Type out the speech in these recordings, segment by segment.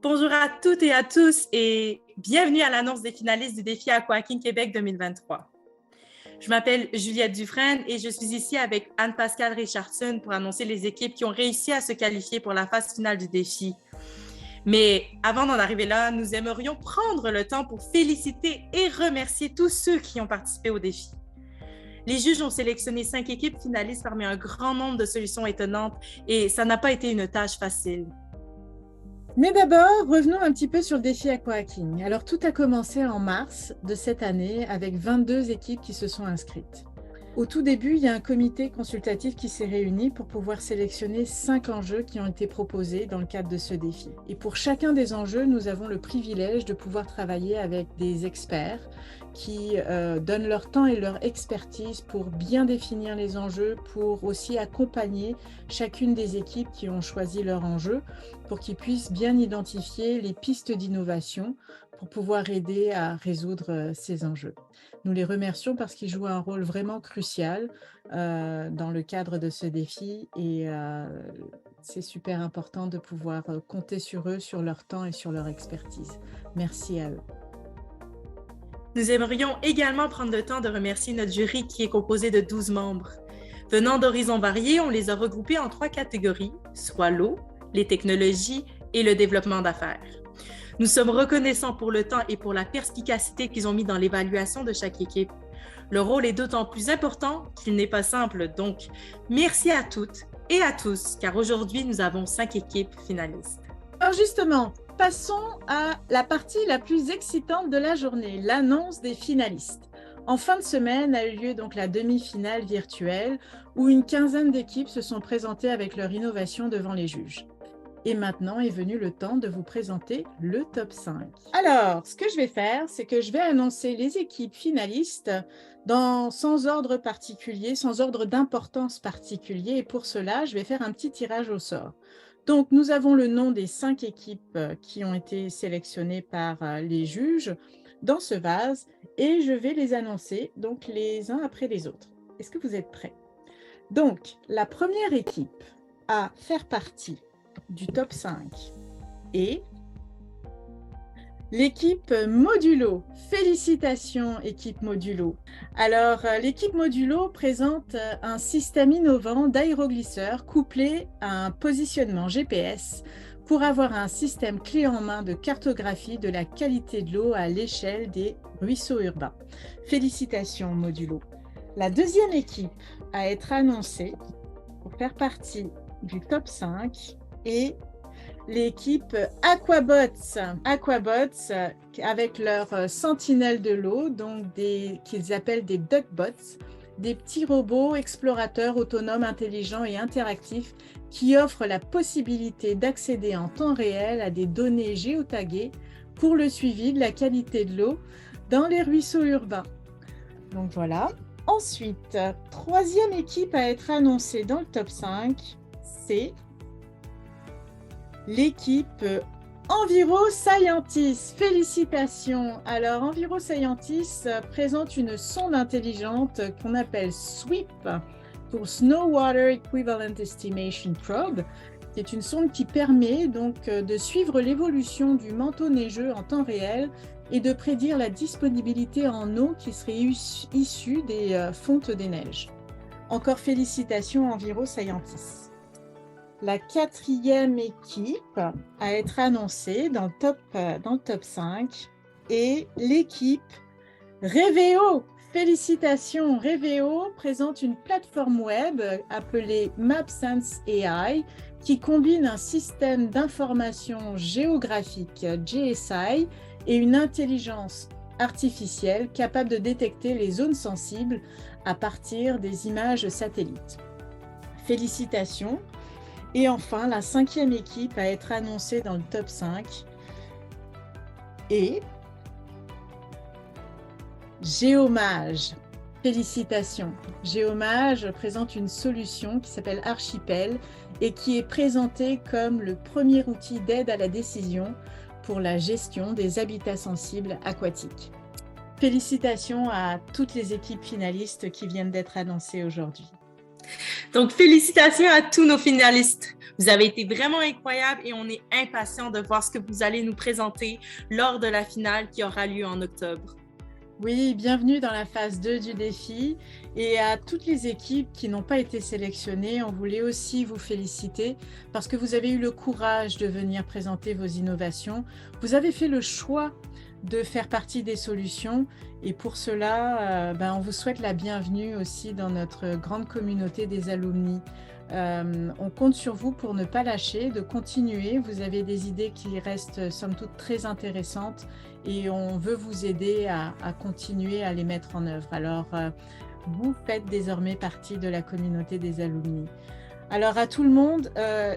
Bonjour à toutes et à tous et bienvenue à l'annonce des finalistes du défi Aquaking Québec 2023. Je m'appelle Juliette Dufresne et je suis ici avec Anne-Pascale Richardson pour annoncer les équipes qui ont réussi à se qualifier pour la phase finale du défi. Mais avant d'en arriver là, nous aimerions prendre le temps pour féliciter et remercier tous ceux qui ont participé au défi. Les juges ont sélectionné 5 équipes finalistes parmi un grand nombre de solutions étonnantes et ça n'a pas été une tâche facile. Mais d'abord, revenons un petit peu sur le défi Aquaking. Alors, tout a commencé en mars de cette année avec 22 équipes qui se sont inscrites. Au tout début, il y a un comité consultatif qui s'est réuni pour pouvoir sélectionner 5 enjeux qui ont été proposés dans le cadre de ce défi. Et pour chacun des enjeux, nous avons le privilège de pouvoir travailler avec des experts qui donnent leur temps et leur expertise pour bien définir les enjeux, pour aussi accompagner chacune des équipes qui ont choisi leur enjeu, pour qu'ils puissent bien identifier les pistes d'innovation pour pouvoir aider à résoudre ces enjeux. Nous les remercions parce qu'ils jouent un rôle vraiment crucial dans le cadre de ce défi et c'est super important de pouvoir compter sur eux, sur leur temps et sur leur expertise. Merci à eux. Nous aimerions également prendre le temps de remercier notre jury qui est composé de 12 membres. Venant d'horizons variés, on les a regroupés en 3 catégories, soit l'eau, les technologies et le développement d'affaires. Nous sommes reconnaissants pour le temps et pour la perspicacité qu'ils ont mis dans l'évaluation de chaque équipe. Le rôle est d'autant plus important qu'il n'est pas simple, donc merci à toutes et à tous, car aujourd'hui, nous avons 5 équipes finalistes. Alors justement, passons à la partie la plus excitante de la journée, l'annonce des finalistes. En fin de semaine a eu lieu donc la demi-finale virtuelle où une quinzaine d'équipes se sont présentées avec leur innovation devant les juges. Et maintenant est venu le temps de vous présenter le top 5. Alors, ce que je vais faire, c'est que je vais annoncer les équipes finalistes sans ordre particulier, sans ordre d'importance particulier. Et pour cela, je vais faire un petit tirage au sort. Donc, nous avons le nom des 5 équipes qui ont été sélectionnées par les juges dans ce vase et je vais les annoncer donc les uns après les autres. Est-ce que vous êtes prêts? Donc, la première équipe à faire partie du top 5 et l'équipe Modulo. Félicitations, équipe Modulo. Alors, l'équipe Modulo présente un système innovant d'aéroglisseur couplé à un positionnement GPS pour avoir un système clé en main de cartographie de la qualité de l'eau à l'échelle des ruisseaux urbains. Félicitations, Modulo. La deuxième équipe à être annoncée pour faire partie du top 5 et l'équipe Aquabots. Aquabots avec leur sentinelle de l'eau, donc qu'ils appellent des duckbots, des petits robots explorateurs autonomes, intelligents et interactifs qui offrent la possibilité d'accéder en temps réel à des données géotaguées pour le suivi de la qualité de l'eau dans les ruisseaux urbains. Donc voilà. Ensuite, troisième équipe à être annoncée dans le top 5, c'est l'équipe EnviroScientis. Félicitations! Alors, EnviroScientis présente une sonde intelligente qu'on appelle SWEEP pour Snow Water Equivalent Estimation Probe, qui est une sonde qui permet donc de suivre l'évolution du manteau neigeux en temps réel et de prédire la disponibilité en eau qui serait issue des fontes des neiges. Encore félicitations EnviroScientis. La quatrième équipe à être annoncée dans le top 5 est l'équipe Reveo. Félicitations, Reveo présente une plateforme web appelée MapSense AI qui combine un système d'information géographique GSI et une intelligence artificielle capable de détecter les zones sensibles à partir des images satellites. Félicitations. Et enfin, la cinquième équipe à être annoncée dans le top 5 est Géomage. Félicitations. Géomage présente une solution qui s'appelle Archipel et qui est présentée comme le premier outil d'aide à la décision pour la gestion des habitats sensibles aquatiques. Félicitations à toutes les équipes finalistes qui viennent d'être annoncées aujourd'hui. Donc, félicitations à tous nos finalistes. Vous avez été vraiment incroyables et on est impatients de voir ce que vous allez nous présenter lors de la finale qui aura lieu en octobre. Oui, bienvenue dans la phase 2 du défi. Et à toutes les équipes qui n'ont pas été sélectionnées, on voulait aussi vous féliciter parce que vous avez eu le courage de venir présenter vos innovations. Vous avez fait le choix de faire partie des solutions et pour cela, on vous souhaite la bienvenue aussi dans notre grande communauté des alumni. On compte sur vous pour ne pas lâcher, de continuer. Vous avez des idées qui restent somme toute très intéressantes et on veut vous aider à continuer à les mettre en œuvre. Alors, vous faites désormais partie de la communauté des alumni. Alors à tout le monde,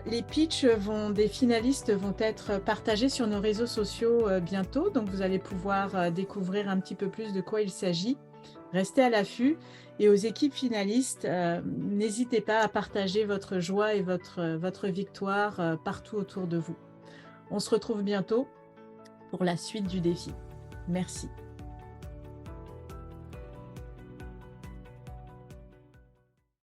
les pitchs des finalistes vont être partagés sur nos réseaux sociaux bientôt, donc vous allez pouvoir découvrir un petit peu plus de quoi il s'agit. Restez à l'affût et aux équipes finalistes, n'hésitez pas à partager votre joie et votre victoire partout autour de vous. On se retrouve bientôt pour la suite du défi. Merci.